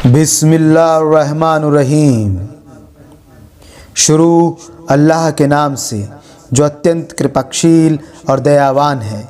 बिस्मिल्लाहिर्रहमानुर्रहीम। शुरू अल्लाह के नाम से जो अत्यंत कृपाशील और दयावान है।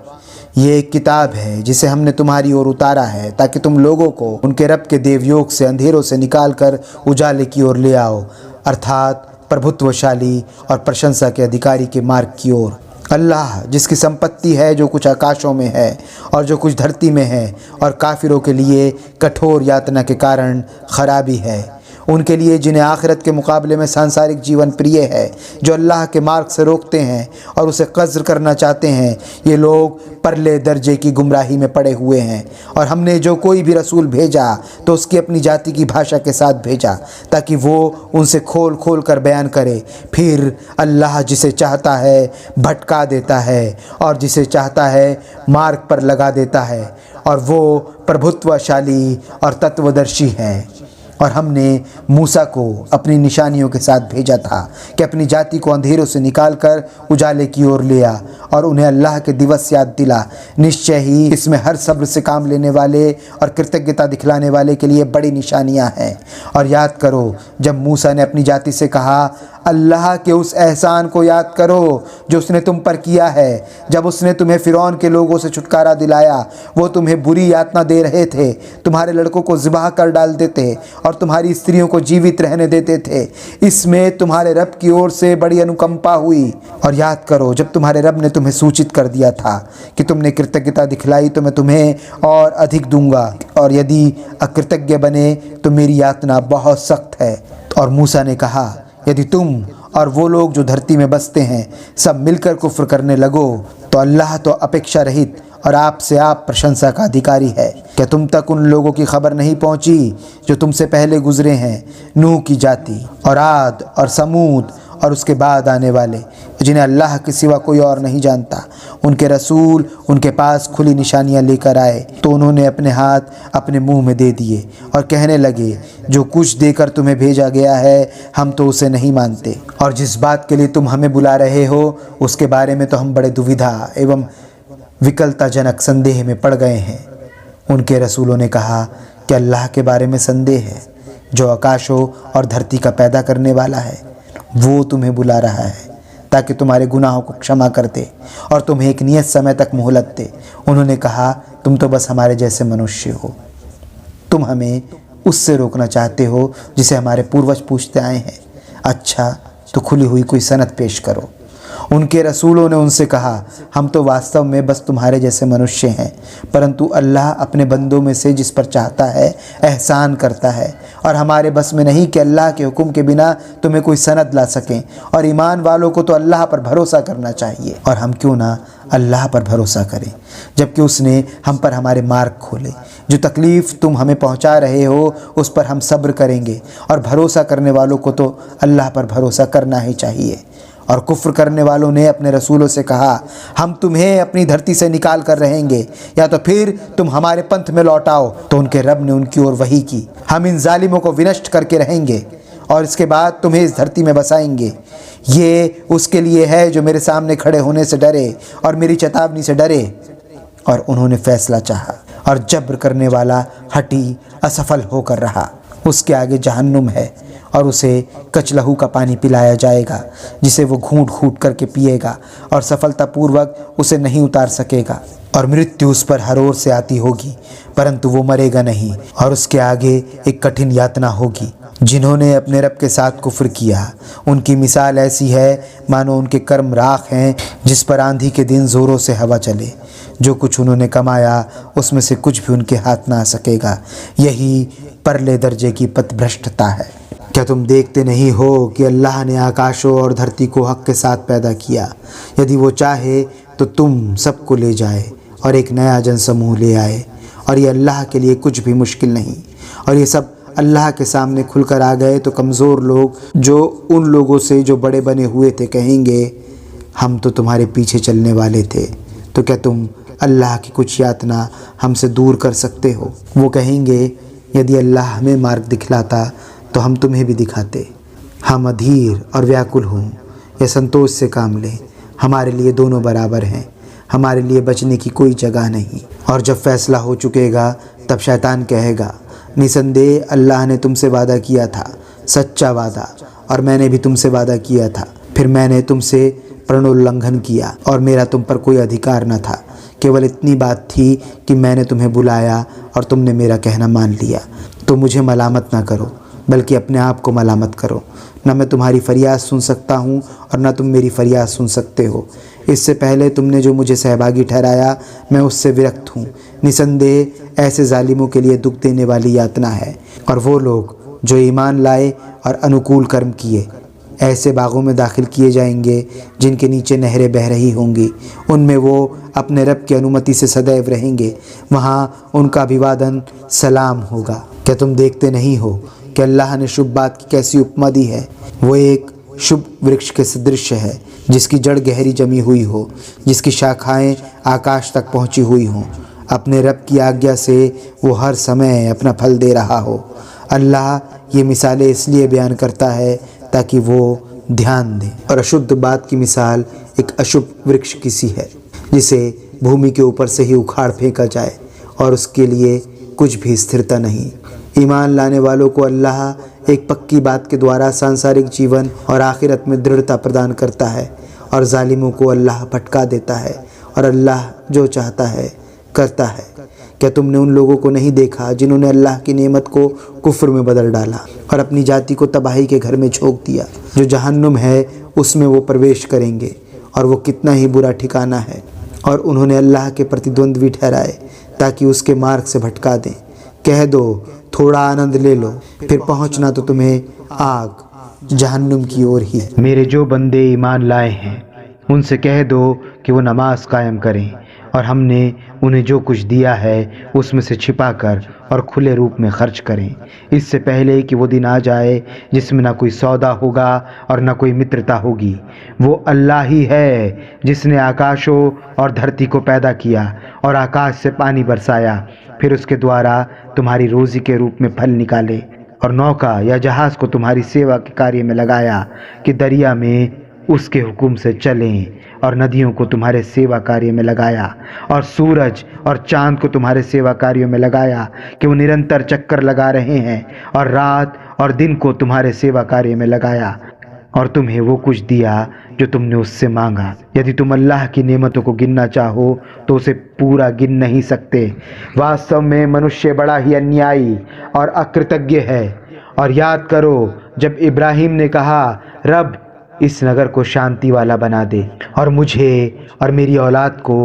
ये एक किताब है जिसे हमने तुम्हारी ओर उतारा है ताकि तुम लोगों को उनके रब के देवयोग से अंधेरों से निकाल कर उजाले की ओर ले आओ, अर्थात प्रभुत्वशाली और प्रशंसा के अधिकारी के मार्ग की ओर। अल्लाह जिसकी संपत्ति है जो कुछ आकाशों में है और जो कुछ धरती में है, और काफिरों के लिए कठोर यातना के कारण खराबी है उनके लिए जिन्हें आखिरत के मुकाबले में सांसारिक जीवन प्रिय है, जो अल्लाह के मार्ग से रोकते हैं और उसे कज़्र करना चाहते हैं। ये लोग परले दर्जे की गुमराही में पड़े हुए हैं। और हमने जो कोई भी रसूल भेजा तो उसकी अपनी जाति की भाषा के साथ भेजा ताकि वो उनसे खोल खोल कर बयान करे। फिर अल्लाह जिसे चाहता है भटका देता है और जिसे चाहता है मार्ग पर लगा देता है, और वो प्रभुत्वशाली और तत्वदर्शी है। और हमने मूसा को अपनी निशानियों के साथ भेजा था कि अपनी जाति को अंधेरों से निकालकर उजाले की ओर ले आ और उन्हें अल्लाह के दिवस याद दिला। निश्चय ही इसमें हर सब्र से काम लेने वाले और कृतज्ञता दिखलाने वाले के लिए बड़ी निशानियां हैं। और याद करो जब मूसा ने अपनी जाति से कहा, अल्लाह के उस एहसान को याद करो जो उसने तुम पर किया है। जब उसने तुम्हें फ़िरौन के लोगों से छुटकारा दिलाया, वो तुम्हें बुरी यातना दे रहे थे, तुम्हारे लड़कों को ज़िबाह कर डाल देते और तुम्हारी स्त्रियों को जीवित रहने देते थे। इसमें तुम्हारे रब की ओर से बड़ी अनुकंपा हुई। और याद करो जब तुम्हारे रब ने तुम्हें सूचित कर दिया था कि तुमने कृतज्ञता दिखलाई तो मैं तुम्हें और अधिक दूंगा, और यदि अकृतज्ञ बने तो मेरी यातना बहुत सख्त है। और मूसा ने कहा, यदि तुम और वो लोग जो धरती में बसते हैं सब मिलकर कुफ्र करने लगो तो अल्लाह तो अपेक्षा रहित और आपसे आप प्रशंसा का अधिकारी है। क्या तुम तक उन लोगों की खबर नहीं पहुंची जो तुमसे पहले गुजरे हैं, नूह की जाति और आद और समूद और उसके बाद आने वाले, जिन्हें अल्लाह के सिवा कोई और नहीं जानता। उनके रसूल उनके पास खुली निशानियां लेकर आए तो उन्होंने अपने हाथ अपने मुंह में दे दिए और कहने लगे, जो कुछ देकर तुम्हें भेजा गया है हम तो उसे नहीं मानते, और जिस बात के लिए तुम हमें बुला रहे हो उसके बारे में तो हम बड़े दुविधा एवं विकलताजनक संदेह में पड़ गए हैं। उनके रसूलों ने कहा कि अल्लाह के बारे में संदेह है जो आकाशों और धरती का पैदा करने वाला है। वो तुम्हें बुला रहा है ताकि तुम्हारे गुनाहों को क्षमा करते और तुम्हें एक नियत समय तक मोहलत दे। उन्होंने कहा, तुम तो बस हमारे जैसे मनुष्य हो, तुम हमें उससे रोकना चाहते हो जिसे हमारे पूर्वज पूछते आए हैं। अच्छा तो खुली हुई कोई सनद पेश करो। उनके रसूलों ने उनसे कहा, हम तो वास्तव में बस तुम्हारे जैसे मनुष्य हैं, परंतु अल्लाह अपने बंदों में से जिस पर चाहता है एहसान करता है, और हमारे बस में नहीं कि अल्लाह के हुक्म के बिना तुम्हें कोई सनद ला सकें। और ईमान वालों को तो अल्लाह पर भरोसा करना चाहिए, और हम क्यों ना अल्लाह पर भरोसा करें जबकि उसने हम पर हमारे मार्ग खोले। जो तकलीफ़ तुम हमें पहुंचा रहे हो उस पर हम सब्र करेंगे, और भरोसा करने वालों को तो अल्लाह पर भरोसा करना ही चाहिए। और कुफ्र करने वालों ने अपने रसूलों से कहा, हम तुम्हें अपनी धरती से निकाल कर रहेंगे या तो फिर तुम हमारे पंथ में लौट आओ। तो उनके रब ने उनकी ओर वही की, हम इन जालिमों को विनष्ट करके रहेंगे और इसके बाद तुम्हें इस धरती में बसाएंगे। ये उसके लिए है जो मेरे सामने खड़े होने से डरे और मेरी चेतावनी से डरे। और उन्होंने फैसला चाहा और जब्र करने वाला हठी असफल होकर रहा। उसके आगे जहन्नुम है और उसे कचलहू का पानी पिलाया जाएगा जिसे वो घूंट घूंट करके पिएगा और सफलतापूर्वक उसे नहीं उतार सकेगा। और मृत्यु उस पर हर ओर से आती होगी परंतु वो मरेगा नहीं, और उसके आगे एक कठिन यातना होगी। जिन्होंने अपने रब के साथ कुफ्र किया उनकी मिसाल ऐसी है मानो उनके कर्म राख हैं जिस पर आंधी के दिन ज़ोरों से हवा चले। जो कुछ उन्होंने कमाया उसमें से कुछ भी उनके हाथ ना आ सकेगा। यही परले दर्जे की पथभ्रष्टता है। क्या तुम देखते नहीं हो कि अल्लाह ने आकाशों और धरती को हक़ के साथ पैदा किया। यदि वो चाहे तो तुम सबको ले जाए और एक नया जनसमूह ले आए, और ये अल्लाह के लिए कुछ भी मुश्किल नहीं। और ये सब अल्लाह के सामने खुलकर आ गए तो कमज़ोर लोग जो उन लोगों से जो बड़े बने हुए थे कहेंगे, हम तो तुम्हारे पीछे चलने वाले थे, तो क्या तुम अल्लाह की कुछ यातना हमसे दूर कर सकते हो। वो कहेंगे, यदि अल्लाह हमें मार्ग दिखलाता तो हम तुम्हें भी दिखाते। हम अधीर और व्याकुल हों या संतोष से काम लें, हमारे लिए दोनों बराबर हैं, हमारे लिए बचने की कोई जगह नहीं। और जब फैसला हो चुकेगा तब शैतान कहेगा, निसंदेह अल्लाह ने तुमसे वादा किया था, सच्चा वादा, और मैंने भी तुमसे वादा किया था। फिर मैंने तुमसे प्रणोल्लंघन किया और मेरा तुम पर कोई अधिकार न था। केवल इतनी बात थी कि मैंने तुम्हें बुलाया और तुमने मेरा कहना मान लिया। तो मुझे मलामत ना करो, बल्कि अपने आप को मलामत करो। न मैं तुम्हारी फरियाद सुन सकता हूँ और न तुम मेरी फरियाद सुन सकते हो। इससे पहले तुमने जो मुझे सहभागी ठहराया, मैं उससे विरक्त हूँ। निसंदेह ऐसे जालिमों के लिए दुख देने वाली यातना है। और वो लोग जो ईमान लाए और अनुकूल कर्म किए, ऐसे बागों में दाखिल किए जाएंगे जिनके नीचे नहरें बह रही होंगी। उनमें वो अपने रब की अनुमति से सदैव रहेंगे। वहाँ उनका अभिवादन सलाम होगा। क्या तुम देखते नहीं हो कि अल्लाह ने शुभ बात की कैसी उपमा दी है? वो एक शुभ वृक्ष के सदृश है, जिसकी जड़ गहरी जमी हुई हो, जिसकी शाखाएं आकाश तक पहुँची हुई हों। अपने रब की आज्ञा से वो हर समय अपना फल दे रहा हो। अल्लाह ये मिसालें इसलिए बयान करता है ताकि वो ध्यान दें। और अशुद्ध बात की मिसाल एक अशुभ वृक्ष की सी है, जिसे भूमि के ऊपर से ही उखाड़ फेंका जाए और उसके लिए कुछ भी स्थिरता नहीं। ईमान लाने वालों को अल्लाह एक पक्की बात के द्वारा सांसारिक जीवन और आखिरत में दृढ़ता प्रदान करता है, और जालिमों को अल्लाह भटका देता है, और अल्लाह जो चाहता है करता है। क्या तुमने उन लोगों को नहीं देखा जिन्होंने अल्लाह की नेमत को कुफ्र में बदल डाला और अपनी जाति को तबाही के घर में झोंक दिया? जो जहन्नुम है उसमें वो प्रवेश करेंगे, और वो कितना ही बुरा ठिकाना है। और उन्होंने अल्लाह के प्रतिद्वंद्वी ठहराए ताकि उसके मार्ग से भटका दें। कह दो, थोड़ा आनंद ले लो, फिर पहुँचना तो तुम्हें आग जहन्नुम की ओर ही। मेरे जो बंदे ईमान लाए हैं उनसे कह दो कि वो नमाज कायम करें, और हमने उन्हें जो कुछ दिया है उसमें से छिपा कर और खुले रूप में खर्च करें, इससे पहले कि वो दिन आ जाए जिसमें ना कोई सौदा होगा और ना कोई मित्रता होगी। वो अल्लाह ही है जिसने आकाशों और धरती को पैदा किया और आकाश से पानी बरसाया, फिर उसके द्वारा तुम्हारी रोज़ी के रूप में फल निकाले, और नौका या जहाज़ को तुम्हारी सेवा के कार्य में लगाया कि दरिया में उसके हुक्म से चलें, और नदियों को तुम्हारे सेवा कार्य में लगाया, और सूरज और चांद को तुम्हारे सेवा कार्यों में लगाया कि वो निरंतर चक्कर लगा रहे हैं, और रात और दिन को तुम्हारे सेवा कार्य में लगाया, और तुम्हें वो कुछ दिया जो तुमने उससे मांगा। यदि तुम अल्लाह की नेमतों को गिनना चाहो तो उसे पूरा गिन नहीं सकते। वास्तव में मनुष्य बड़ा ही अन्यायी और अकृतज्ञ है। और याद करो जब इब्राहिम ने कहा, रब इस नगर को शांति वाला बना दे, और मुझे और मेरी औलाद को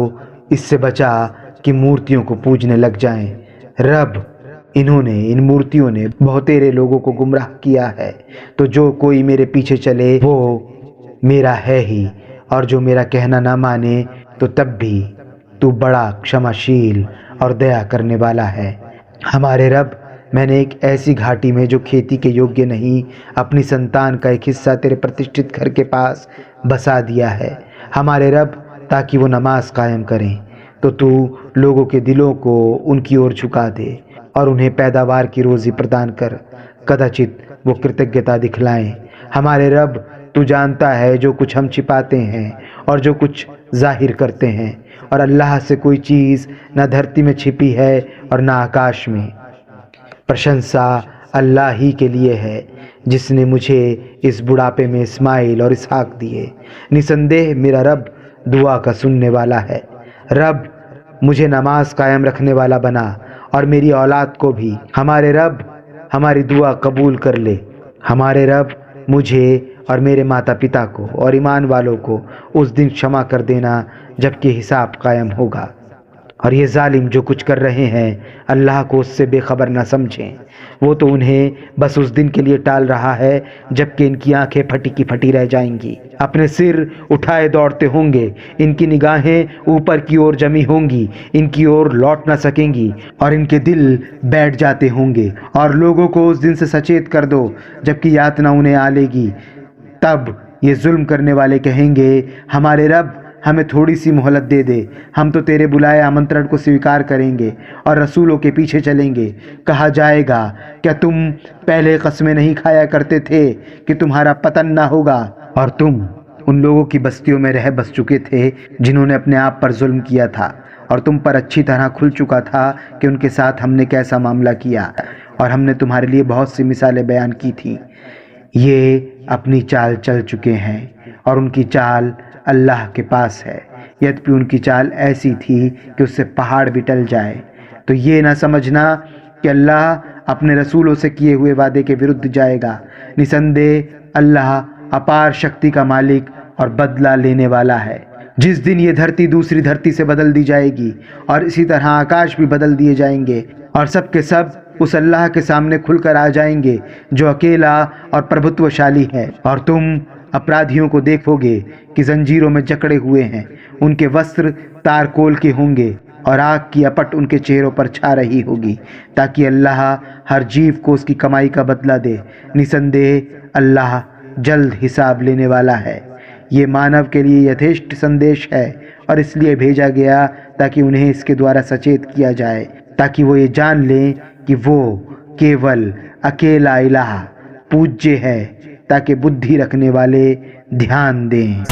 इससे बचा कि मूर्तियों को पूजने लग जाएं। रब, इन मूर्तियों ने बहुतेरे लोगों को गुमराह किया है, तो जो कोई मेरे पीछे चले वो मेरा है ही, और जो मेरा कहना ना माने तो तब भी तू बड़ा क्षमाशील और दया करने वाला है। हमारे रब, मैंने एक ऐसी घाटी में जो खेती के योग्य नहीं, अपनी संतान का एक हिस्सा तेरे प्रतिष्ठित घर के पास बसा दिया है। हमारे रब, ताकि वो नमाज कायम करें, तो तू लोगों के दिलों को उनकी ओर झुका दे और उन्हें पैदावार की रोज़ी प्रदान कर। कदाचित वो कृतज्ञता दिखलाएं। हमारे रब, तू जानता है जो कुछ हम छिपाते हैं और जो कुछ जाहिर करते हैं, और अल्लाह से कोई चीज़ न धरती में छिपी है और न आकाश में। प्रशंसा अल्लाह ही के लिए है जिसने मुझे इस बुढ़ापे में इस्माइल और इसहाक दिए। निसंदेह मेरा रब दुआ का सुनने वाला है। रब, मुझे नमाज कायम रखने वाला बना और मेरी औलाद को भी। हमारे रब, हमारी दुआ कबूल कर ले। हमारे रब, मुझे और मेरे माता पिता को और ईमान वालों को उस दिन क्षमा कर देना जबकि हिसाब कायम होगा। और ये जालिम जो कुछ कर रहे हैं, अल्लाह को उससे बेखबर ना समझें। वो तो उन्हें बस उस दिन के लिए टाल रहा है जबकि इनकी आंखें फटी की फटी रह जाएंगी, अपने सिर उठाए दौड़ते होंगे, इनकी निगाहें ऊपर की ओर जमी होंगी, इनकी ओर लौट ना सकेंगी, और इनके दिल बैठ जाते होंगे। और लोगों को उस दिन से सचेत कर दो जबकि यातना उन्हें आ लेगी। तब ये जुल्म करने वाले कहेंगे, हमारे रब, हमें थोड़ी सी मोहलत दे दे, हम तो तेरे बुलाए आमंत्रण को स्वीकार करेंगे और रसूलों के पीछे चलेंगे। कहा जाएगा, क्या तुम पहले कस्में नहीं खाया करते थे कि तुम्हारा पतन ना होगा? और तुम उन लोगों की बस्तियों में रह बस चुके थे जिन्होंने अपने आप पर जुल्म किया था, और तुम पर अच्छी तरह खुल चुका था कि उनके साथ हमने कैसा मामला किया। और हमने तुम्हारे लिए बहुत सी मिसालें बयान की थी। ये अपनी चाल चल चुके हैं और उनकी चाल अल्लाह के पास है। यद्यपि उनकी चाल ऐसी थी कि उससे पहाड़ भी टल जाए। तो ये ना समझना कि अल्लाह अपने रसूलों से किए हुए वादे के विरुद्ध जाएगा। निसंदेह अल्लाह अपार शक्ति का मालिक और बदला लेने वाला है। जिस दिन ये धरती दूसरी धरती से बदल दी जाएगी और इसी तरह आकाश भी बदल दिए जाएंगे और सब के सब उस अल्लाह के सामने खुलकर आ जाएंगे जो अकेला और प्रभुत्वशाली है। और तुम अपराधियों को देखोगे कि जंजीरों में जकड़े हुए हैं, उनके वस्त्र तारकोल के होंगे और आग की अपट उनके चेहरों पर छा रही होगी, ताकि अल्लाह हर जीव को उसकी कमाई का बदला दे। निसंदेह अल्लाह जल्द हिसाब लेने वाला है। ये मानव के लिए यथेष्ट संदेश है और इसलिए भेजा गया ताकि उन्हें इसके द्वारा सचेत किया जाए, ताकि वो ये जान लें कि वो केवल अकेला इलाह पूज्य है, ताकि बुद्धि रखने वाले ध्यान दें।